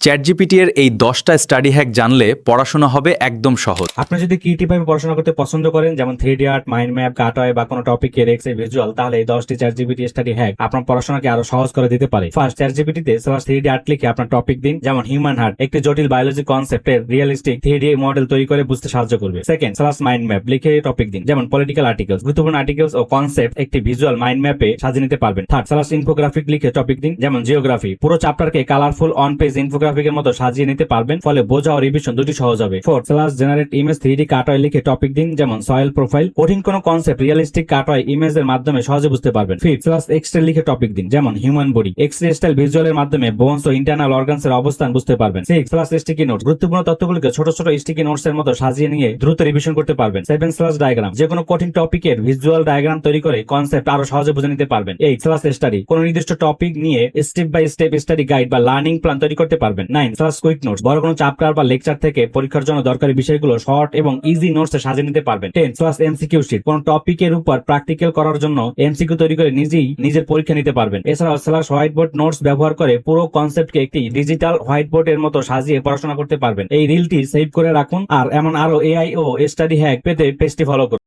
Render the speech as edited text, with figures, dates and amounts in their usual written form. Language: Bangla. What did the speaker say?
চ্যাটজিপিটি এর এই 10টা স্টাডি হ্যাক জানলে পড়াশোনা হবে একদম সহজ। আপনি যদি ক্রিয়েটিভ ভাবে পড়াশোনা করতে পছন্দ করেন, যেমন 3D আর্ট, মাইন্ড ম্যাপ, কাটওয়ে বা কোনো টপিকের এক্সে ভিজুয়াল, তাহলে এই 10টি চ্যাটজিপিটি স্টাডি হ্যাক আপনার পড়াশোনাকে আরো সহজ করে দিতে পারে। ফার্স্ট, চ্যাটজিপিটিতে /3D আর্ট লিখে আপনার টপিক দিন, যেমন হিউম্যান হার্ট, একটি জটিল বায়োলজি কনসেপ্টের রিয়েলিস্টিক 3D মডেল তৈরি করে বুঝতে সাহায্য করবে। সেকেন্ড, মাইন্ড ম্যাপ লিখে টপিক দিন, যেমন পলিটিক্যাল আর্টিকেলস, গুরুত্বপূর্ণ আর্টিকেলস ও কনসেপ্ট একটি ভিজুয়াল মাইন্ড ম্যাপে সাজিয়ে নিতে পারবেন। থার্ড, ইনফোগ্রাফিক লিখে টপিক দিন, যেমন জিওগ্রাফি, পুরো চ্যাপ্টারকে কালারফুল অন পেজ ইনফোগ্রাফিকের মতো সাজিয়ে নিতে পারবেন, ফলে বোঝা ও রিভিশন দুটি সহজ হবে। ফোর্থ, জেনারেট ইমেজ 3D কাটওয়ে লিখে টপিক দিন, যেমন সয়েল প্রোফাইল, কঠিন কোনো কনসেপ্ট রিয়েলিস্টিক কাটওয়ে ইমেজের মাধ্যমে সহজে বুঝতে পারবেন। ফিফথ, এক্সরে লিখে টপিক দিন, যেমন হিউম্যান বডি, এক্সরে স্টাইল ভিজুয়ালের মাধ্যমে বোনস ও ইন্টারনাল অর্গানস এর অবস্থান বুঝতে পারবেন। সিক্স, স্টিকি নোটস, গুরুত্বপূর্ণ তথ্যগুলোকে ছোট ছোট স্টিকি নোটস এর মতো সাজিয়ে নিয়ে দ্রুত রিভিশন করতে পারবেন। সেভেন, ডায়াগ্রাম, যে কোনো কঠিন টপিকের ভিজুয়াল ডায়াগ্রাম তৈরি করে কনসেপ্ট আরো সহজে বুঝে নিতে পারবেন। এইট, স্টাডি, কোনো নির্দিষ্ট টপিক নিয়ে step by step study guide বা লার্নিং প্ল্যান তৈরি করতে পারবেন। নাইন, কুইক নোটস, বড় কোনো চ্যাপ্টার বা লেকচার থেকে পরীক্ষার জন্য দরকারি বিষয়গুলো শর্ট এবং ইজি নোটস এ সাজিয়ে নিতে পারবেন। 10, এমসিকিউ শিট, কোন টপিকের উপর প্র্যাকটিক্যাল করার জন্য এমসিকিউ তৈরি করে নিজেই নিজের পরীক্ষা নিতে পারবেন। এছাড়াও হোয়াইট বোর্ড নোটস ব্যবহার করে পুরো কনসেপ্টকে একটি ডিজিটাল হোয়াইট বোর্ড এর মতো সাজিয়ে পড়াশোনা করতে পারবেন। এই রিলটি সেভ করে রাখুন, আর এমন আরো এআই ও স্টাডি হ্যাক পেতে পেজটি ফলো করুন।